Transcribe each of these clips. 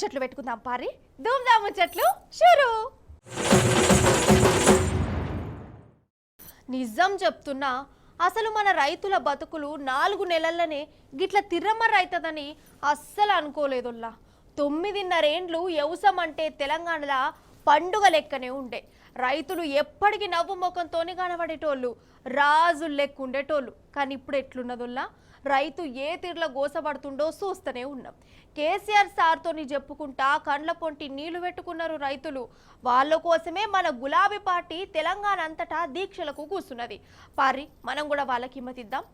ముచ్చట్లు పెట్టుకుందాం పారి. ధూమ్దా ముచ్చట్లు షురు. నిజం చెప్తున్నా, అసలు మన రైతుల బతుకులు 4 నెలల్లోనే గిట్ల తిర్రమర్రైతదని అస్సలు అనుకోలేదుల్లా. 9.5 ఏండ్లు వ్యవసాయం అంటే తెలంగాణలో పండుగ లెక్కనే ఉండే. రైతులు ఎప్పటికీ నవ్వు ముఖంతోనే కనబడేటోళ్ళు, రాజు లెక్క ఉండేటోళ్ళు. కానీ ఇప్పుడు ఎట్లున్నదుల్లా, రైతు ఏ తీర్ల గోసపడుతుండో చూస్తూనే ఉన్నాం. కేసీఆర్ సార్తోని చెప్పుకుంటా కండ్ల పొంటి నీళ్లు పెట్టుకున్నారు రైతులు. వాళ్ళ కోసమే మన గులాబీ పార్టీ తెలంగాణ అంతటా దీక్షలకు కూర్చున్నది. పారి మనం కూడా వాళ్ళకి హిమ్మతిద్దాం.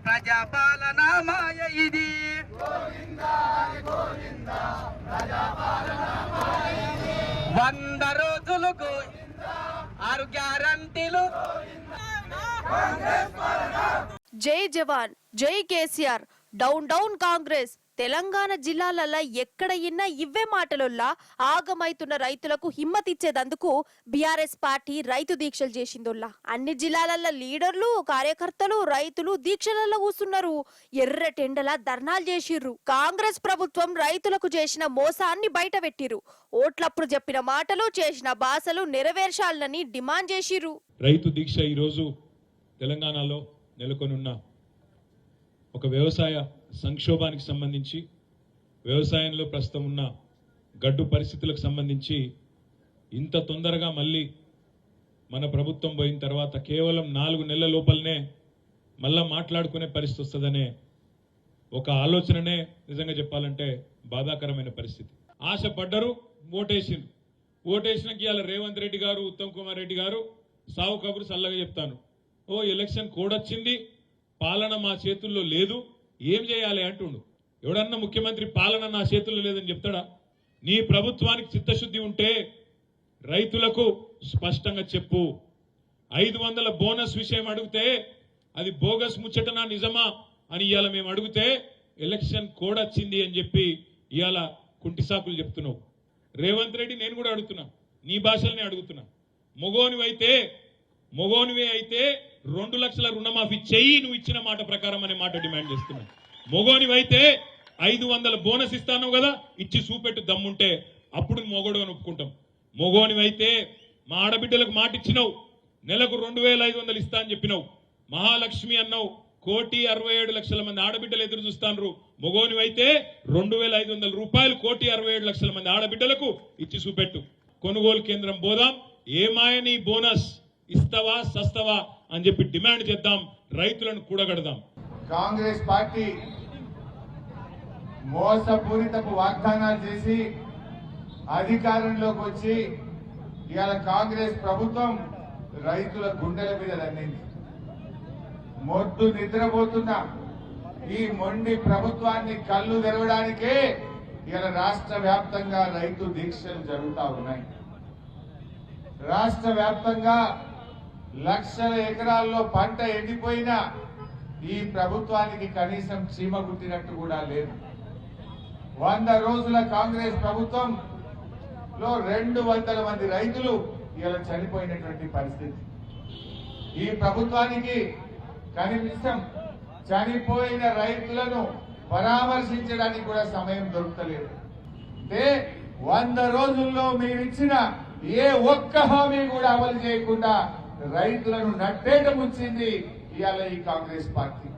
ప్రజాపాలన మాయ ఇది, 100 రోజులకు 6 గ్యారంటీలు. జై జవాన్, జై కేసీఆర్, డౌన్ డౌన్ కాంగ్రెస్. తెలంగాణ జిల్లాలలో ఎక్కడ ఇన్నా ఇవ్వే మాటలల్లా ఆగమైతున్న రైతులకు హిమ్మతిచ్చేదందుకు బీఆర్ఎస్ పార్టీ రైతు దీక్షలు చేసిందోల్లా. అన్ని జిల్లాలలో లీడర్లు, కార్యకర్తలు, రైతులు దీక్షలలో కూస్తున్నారు. ఎర్రటెండల ధర్నాలు చేసిర్రు. కాంగ్రెస్ ప్రభుత్వం రైతులకు చేసిన మోసాన్ని బయట పెట్టిర్రు. ఓట్లప్పుడు చెప్పిన మాటలు, చేసిన భాషలు నెరవేర్చాలని డిమాండ్ చేసిర్రు. రైతు దీక్ష ఈరోజు తెలంగాణలో నెలకొనున్న ఒక వ్యవసాయ సంక్షోభానికి సంబంధించి, వ్యవసాయంలో ప్రస్తుతం ఉన్న గడ్డు పరిస్థితులకు సంబంధించి ఇంత తొందరగా మళ్ళీ మన ప్రభుత్వం పోయిన తర్వాత కేవలం 4 నెలల లోపలనే మళ్ళా మాట్లాడుకునే పరిస్థితి వస్తుందనే ఒక ఆలోచననే నిజంగా చెప్పాలంటే బాధాకరమైన పరిస్థితి. ఆశపడ్డరు, ఓటేసినాక ఇవాళ రేవంత్ రెడ్డి గారు, ఉత్తమ్ కుమార్ రెడ్డి గారు సావు కబురు సల్లగా చెప్తాను. ఎలక్షన్ కోడ్ వచ్చింది, పాలన మా చేతుల్లో లేదు, ఏం చేయాలి అంటుండు. ఎవడన్నా ముఖ్యమంత్రి పాలన నా చేతుల్లో లేదని చెప్తాడా? నీ ప్రభుత్వానికి చిత్తశుద్ధి ఉంటే రైతులకు స్పష్టంగా చెప్పు. 500 బోనస్ విషయం అడిగితే అది బోగస్ ముచ్చటనా నిజమా అని ఇవాళ మేము అడిగితే ఎలక్షన్ కోడ్ వచ్చింది అని చెప్పి ఇవాళ కుంటిసాకులు చెప్తున్నావు. రేవంత్ రెడ్డి నేను కూడా అడుగుతున్నా, నీ భాషలనే అడుగుతున్నా. మొగోనివే అయితే 2 లక్షల రుణమాఫీ చెయ్యి, నువ్వు ఇచ్చిన మాట ప్రకారం అనే మాట డిమాండ్ చేస్తున్నా. మొగోనివైతే 500 బోనస్ ఇస్తాను కదా, ఇచ్చి చూపెట్టు దమ్ముంటే, అప్పుడు మొగోడు అని ఒప్పుకుంటాం. మొగోనివైతే మా ఆడబిడ్డలకు మాట ఇచ్చినావు, నెలకు 2500 ఇస్తా అని చెప్పినావు. మహాలక్ష్మి అన్నావు, 1,67,00,000 మంది ఆడబిడ్డలు ఎదురు చూస్తాను. మొగోనివైతే 2,500 రూపాయలు 1,67,00,000 మంది ఆడబిడ్డలకు ఇచ్చి చూపెట్టు. కొనుగోలు కేంద్రం పోదాం, ఏమాయని బోనస్ ఇస్తావా సస్తావా అని చెప్పి డిమాండ్ చేద్దాం, రైతులను కూడగడదాం. కాంగ్రెస్ పార్టీ మోసపూరితపు వాగ్దానాలు చేసి అధికారంలోకి వచ్చి ఇవాళ కాంగ్రెస్ ప్రభుత్వం రైతుల గుండెల మీద దండింది. మొద్దు నిద్రపోతున్న ఈ మొండి ప్రభుత్వాన్ని కళ్ళు తెరవడానికే ఇవాళ రాష్ట్ర వ్యాప్తంగా రైతు దీక్షలు జరుగుతా ఉన్నాయి. రాష్ట్ర వ్యాప్తంగా లక్షల ఎకరాల్లో పంట ఎండిపోయినా ఈ ప్రభుత్వానికి కనీసం చీమ గుట్టినట్టు కూడా లేదు. 100 రోజుల కాంగ్రెస్ ప్రభుత్వంలో 200 మంది రైతులు ఇలా చనిపోయినటువంటి పరిస్థితి. ఈ ప్రభుత్వానికి కనీసం చనిపోయిన రైతులను పరామర్శించడానికి కూడా సమయం దొరుకుతలేదు. అంటే 100 రోజుల్లో మీరిచ్చిన ఏ ఒక్క హామీ కూడా అమలు చేయకుండా రైతులను నట్టేట ముంచింది ఇవాళ ఈ కాంగ్రెస్ పార్టీ.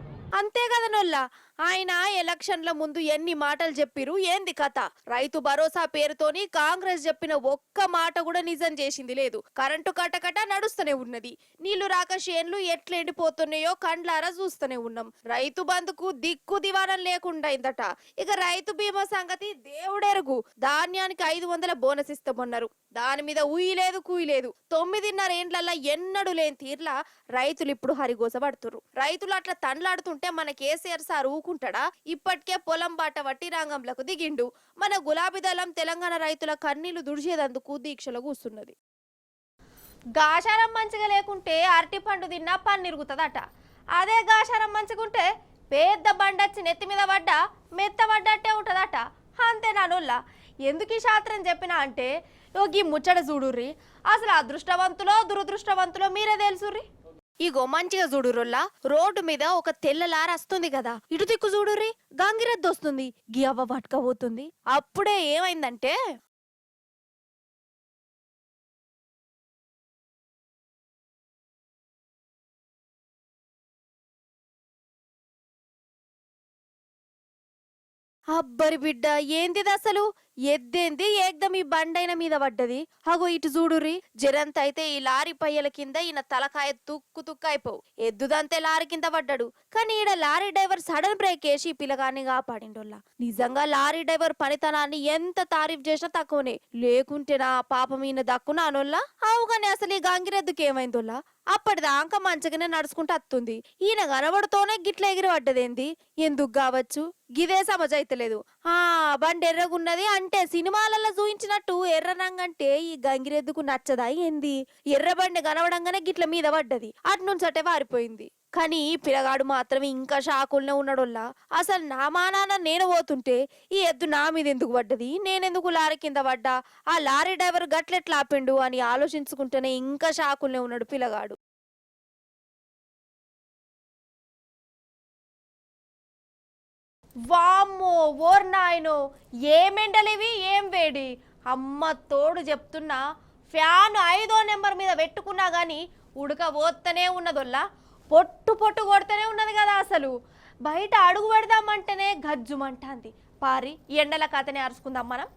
అంతే కదా నొల్లా, ఆయన ఎలక్షన్ల ముందు ఎన్ని మాటలు చెప్పిరు, ఏంది కథ? రైతు భరోసా పేరుతోని కాంగ్రెస్ చెప్పిన ఒక్క మాట కూడా నిజం చేసింది లేదు. కరెంటు కటకట నడుస్తూనే ఉన్నది. నీళ్లు రాక చేన్లు ఎట్లా ఎండిపోతున్నాయో కండ్లారా చూస్తూనే ఉన్నాం. రైతు బంధుకు దిక్కు దివానం లేకుండా అయిందట. ఇక రైతు బీమా సంగతి దేవుడెరుగు. ధాన్యానికి 500 బోనస్ ఇస్తామన్నారు, దాని మీద ఉయ్యలేదు కూయలేదు. 9.5 ఏండ్లల్లా ఎన్నడూ లేని తీర్లా రైతులు ఇప్పుడు హరిగోస పడుతురు. రైతులు అట్లా తండ్లాడుతుంటే మన కేసీఆర్ సార్ ఊకుంటాడా? ఇప్పటికే పొలం బాట వట్టి రంగంలకు దిగిండు. మన గులాబీ దళం తెలంగాణ రైతుల కన్నీళ్లు దుడిచేదందుకు దీక్షలు కూస్తున్నది. గాషారం మంచిగా లేకుంటే అరటి పండు తిన్నా పన్నిరుగుతుందట. అదే గాషారం మంచిగుంటే పెద్ద బండొచ్చి నెత్తి మీద పడ్డా మెత్త పడ్డట్టే ఉంటదట. అంతే నానుల్లా. ఎందుకు ఈ శాస్త్రం చెప్పినా అంటే ఈ ముచ్చట చూడుర్రి. అసలు అదృష్టవంతులో దురదృష్టవంతులో మీరే తెలుసుర్రి. ఇగో మంచిగా చూడుర్రోల్లా, రోడ్డు మీద ఒక తెల్ల లారీ వస్తుంది కదా, ఇటు దిక్కు చూడుర్రి గంగిరెద్దు వస్తుంది, గీ అవ్వ పట్టుకపోతుంది. అప్పుడే ఏమైందంటే అబ్బరి బిడ్డ ఏందిది అసలు, ఎద్దేంది ఏకదం ఈ బండైన మీద పడ్డది. అగో ఇటు చూడుర్రి, జరంత అయితే ఈ లారీ పయ్యల కింద ఈయన తలకాయ తుక్కు తుక్కు అయిపోవు. ఎద్దుదంతే లారీ కింద పడ్డాడు, కానీ ఈడ లారీ డ్రైవర్ సడన్ బ్రేక్ వేసి పిల్లగాన్ని కాపాడిండోళ్ళ. నిజంగా లారీ డ్రైవర్ పనితనాన్ని ఎంత తారీఫ్ చేసినా తక్కువనే, లేకుంటే నా పాపం ఈయన దక్కునా అనోళ్ళ. అవుగానే అసలు ఈ గంగిరెద్దుకి ఏమైందోళ్ళ, అప్పటిదాకా మంచిగానే నడుచుకుంటూ వస్తుంది, ఈయన కనబడుతోనే గిట్ల ఎగిరి పడ్డదేంది, ఎందుకు కావచ్చు గిదే సమజైతలేదు. బండి ఎర్రగున్నది అంటే సినిమాలలో చూయించినట్టు ఎర్ర రంగంటే ఈ గంగిరెద్దుకు నచ్చదా ఏంది, ఎర్ర బండి కనబడంగానే గిట్ల మీద పడ్డది, అట్నుంచి అటే వారిపోయింది. కానీ పిల్లగాడు మాత్రం ఇంకా షాకుల్నే ఉన్నాడోల్లా. అసలు నా మానాన్న నేను పోతుంటే ఈ ఎద్దు నా మీద ఎందుకు పడ్డది, నేనెందుకు లారీ కింద పడ్డా, ఆ లారీ డ్రైవర్ గట్లెట్లా ఆపిండు అని ఆలోచించుకుంటేనే ఇంకా షాకుల్నే ఉన్నాడు పిల్లగాడు. వామ్మో ఓర్ నాయనో, ఏమెండలివి ఏం వేడి. అమ్మ తోడు చెప్తున్నా, ఫ్యాన్ 5వ నెంబర్ మీద పెట్టుకున్నా గాని ఉడక పోతనే ఉన్నదొల్లా, పొట్టు పొట్టు కొడుతూనే ఉన్నది కదా. అసలు బయట అడుగు పెడదామంటేనే గజ్జుమంటాంది. పారి ఎండల కథనే అరుచుకుందాం మనం.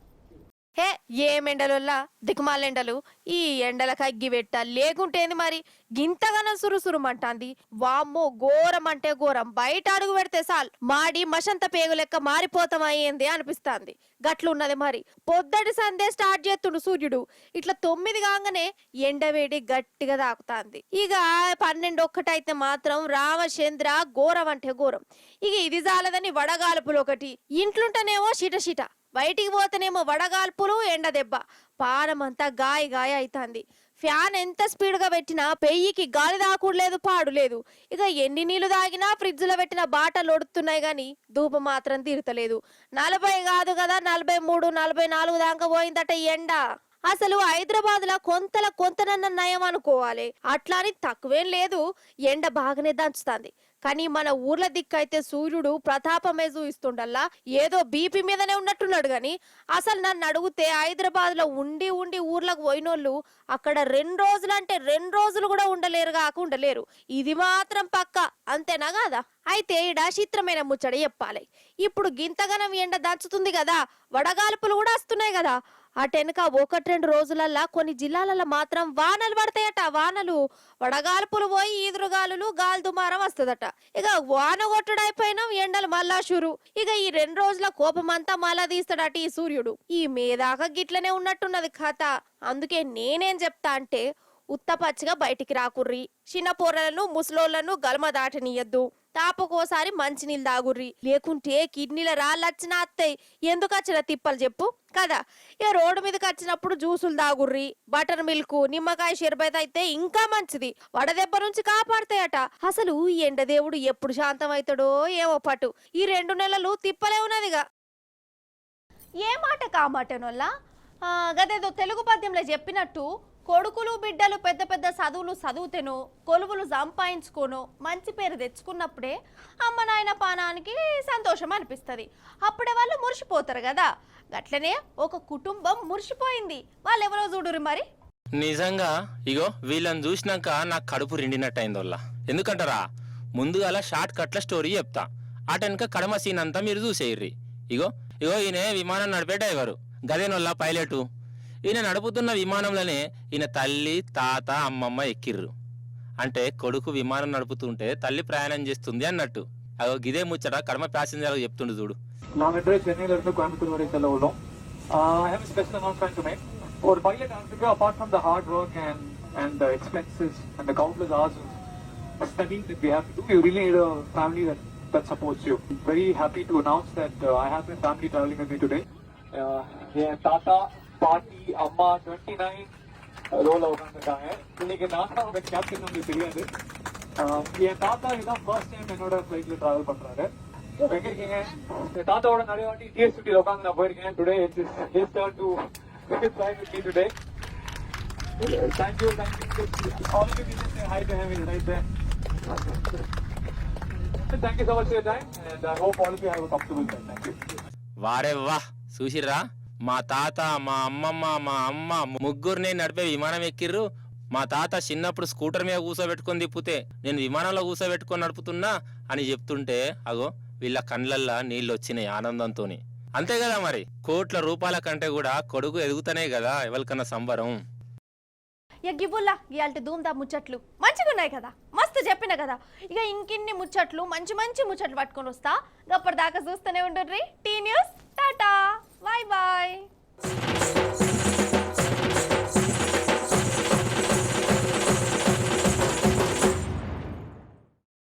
హే ఏమెండలుల్లా, దిక్కుమాలెండలు, ఈ ఎండలకు అగ్గి పెట్ట లేకుంటేంది మరి గింతగానం సురుసురుమంటాంది. వామ్మో ఘోరం అంటే ఘోరం, బయట అడుగు పెడితే సాల్ మాడి మషంత పేగు లెక్క మారిపోతామయ్యింది అనిపిస్తాంది. గట్లున్నది మరి. పొద్దటి సందే స్టార్ట్ చేస్తుండు సూర్యుడు, ఇట్లా 9 కాగానే ఎండవేడి గట్టిగా తాకుతాంది. ఇక 12 అయితే మాత్రం రామచంద్ర ఘోరం అంటే ఘోరం. ఇక ఇది చాలదని వడగాల్పులు ఒకటి, ఇంట్లుంటేనేమో షిట, బయటికి పోతేనేమో వడగాల్పులు ఎండ దెబ్బ, పానమంతా గాయ అవుతుంది. ఫ్యాన్ ఎంత స్పీడ్గా పెట్టినా పెయ్యికి గాలి దాకూడలేదు పాడు లేదు. ఇక ఎన్ని నీళ్లు తాగినా ఫ్రిడ్జ్లో పెట్టిన బాటలు ఒడుతున్నాయి గాని ధూపం మాత్రం తీరుతలేదు. 40 కాదు కదా 43, 44 దాకా పోయిందట ఎండ. అసలు హైదరాబాద్ లా కొంతనన్న నయం అనుకోవాలి, అట్లా అని తక్కువేం లేదు, ఎండ బాగానే దంచుతాంది. కానీ మన ఊర్ల దిక్కైతే సూర్యుడు ప్రతాపమే చూయిస్తుండల్లా, ఏదో బీపీ మీదనే ఉన్నట్టున్నాడు. గాని అసలు నన్ను అడిగితే హైదరాబాద్ లో ఉండి ఊర్లకు పోయినోళ్ళు అక్కడ 2 రోజులు అంటే 2 రోజులు కూడా ఉండలేరు. ఇది మాత్రం పక్క, అంతేనా కాదా? అయితే ఈడ చిత్రమైన ముచ్చట చెప్పాలి. ఇప్పుడు గింతగనం ఎండ దంచుతుంది కదా, వడగాల్పులు కూడా వస్తున్నాయి కదా. అటెనక 1-2 రోజులల్లా కొన్ని జిల్లాలలో మాత్రం వానలు పడతాయట. వానలు వడగాల్పులు పోయి ఈదురుగాలులు గాలి దుమారం వస్తుందట. ఇక వాన కొట్టుడైపోయినా ఎండలు మళ్ళా షురు. ఇక ఈ 2 రోజుల కోపమంతా మళ్ళా తీస్తాడట ఈ సూర్యుడు. ఈ మేదాకా గిట్లనే ఉన్నట్టున్నది కథ. అందుకే నేనేం చెప్తా అంటే, ఉత్తపచ్చిగా బయటికి రాకుర్రి, చిన్న పొరలను ముసలోళ్లను గలమ దాటనియద్దు, తాపకోసారి మంచినీళ్ళు తాగుర్రి, లేకుంటే కిడ్నీల రాళ్ళొచ్చినా అత్తయ్య. ఎందుకు వచ్చిన తిప్పలు చెప్పు కదా. ఇక రోడ్డు మీదకి వచ్చినప్పుడు జ్యూసులు తాగుర్రి, బటర్ మిల్క్, నిమ్మకాయ షర్బత్ అయితే ఇంకా మంచిది, వడదెబ్బ నుంచి కాపాడతాయట. అసలు ఈ ఎండదేవుడు ఎప్పుడు శాంతం అవుతాడో ఏమో పట్టు, ఈ 2 నెలలు తిప్పలే ఉన్నదిగా. ఏ మాట కామాటనోల్లా, గదేదో తెలుగు పద్యంలో చెప్పినట్టు, కొడుకులు బిడ్డలు పెద్ద పెద్ద చదువులు చదువుతేనో కొలువులు సంపాదించుకోనో మంచి పేరు తెచ్చుకున్నప్పుడే అమ్మ నాయన పానానికి సంతోషం అనిపిస్తుంది. అప్పుడే వాళ్ళు మురిసిపోతారు కదా. గట్లనే ఒక కుటుంబం మురిసిపోయింది, వాళ్ళు ఎవరో చూడురు మరి. నిజంగా ఇగో వీళ్ళని చూసినాక నాకు కడుపు రెండినట్టు అయిందోళ్ళ. ఎందుకంటారా, ముందుగా షార్ట్ కట్ల స్టోరీ చెప్తా, అటెనక కడమ సీన్ అంతా మీరు చూసేయ్రి. ఇగో ఈయన విమానం నడిపే డ్రైవరు, గదేనోళ్ళ పైలటు. ఈయన నడుపుతున్న విమానంలోనే ఈయన తల్లి తాత అమ్మమ్మ ఎక్కిర్రు. అంటే కొడుకు విమానం నడుపుతుంటే తల్లి ప్రయాణం చేస్తుంది అన్నట్టు. అగో గిదే ముచ్చట కడమ ప్యాసింజర్ చెప్తుండు చూడు. For pilot Africa, apart from the hard work and the expenses and the countless hours of studying that we have to do, you really need a family that supports you. Very happy to announce that I have my family traveling with me today. Tata, Party, Amma, 29 roll out on the guy. இன்னைக்கு நான் அவங்க captain நமக்கு தெரியாது. என் தாத்தா இதான் first time என்னோட ஃபிளைட்ல travel பண்றாரு. எங்க இருக்கீங்க? என் தாத்தாவோட நிறைய வாட்டி டிஎஸ்பிடி உட்காந்து நான் போயிருக்கேன். Today it's his turn to fly with me today. Thank you. All of you can say hi to him. He's right there. Thank you so much for your time, and I hope all of you have a comfortable time. Thank you. వారే వా చూసిర్రా, మా తాత, మా అమ్మమ్మ, మా అమ్మ ముగ్గురిని నడిపే విమానం ఎక్కిర్రు. మా తాత చిన్నప్పుడు స్కూటర్ మీద కూర్చోబెట్టుకొని తిప్పితే నేను విమానంలో కూర్చోబెట్టుకొని నడుపుతున్నా అని చెప్తుంటే అగో వీళ్ళ కండ్లల్లా నీళ్ళు వచ్చినాయి ఆనందంతోని. అంతే కదా మరి, కోట్ల రూపాయల కంటే కూడా కొడుకు ఎదుగుతానే కదా ఎవరికన్నా సంబరం. ఇక గివ్వుల్లా ఇయాల్టి ధూమ్దా ముచ్చట్లు మంచిగా ఉన్నాయి కదా, మస్తు చెప్పిన కదా. ఇక ఇంకిన్ని ముచ్చట్లు మంచి ముచ్చట్లు పట్టుకొని వస్తా. అప్పటిదాకా చూస్తూనే ఉండుర్రి T News. Tata, bye bye.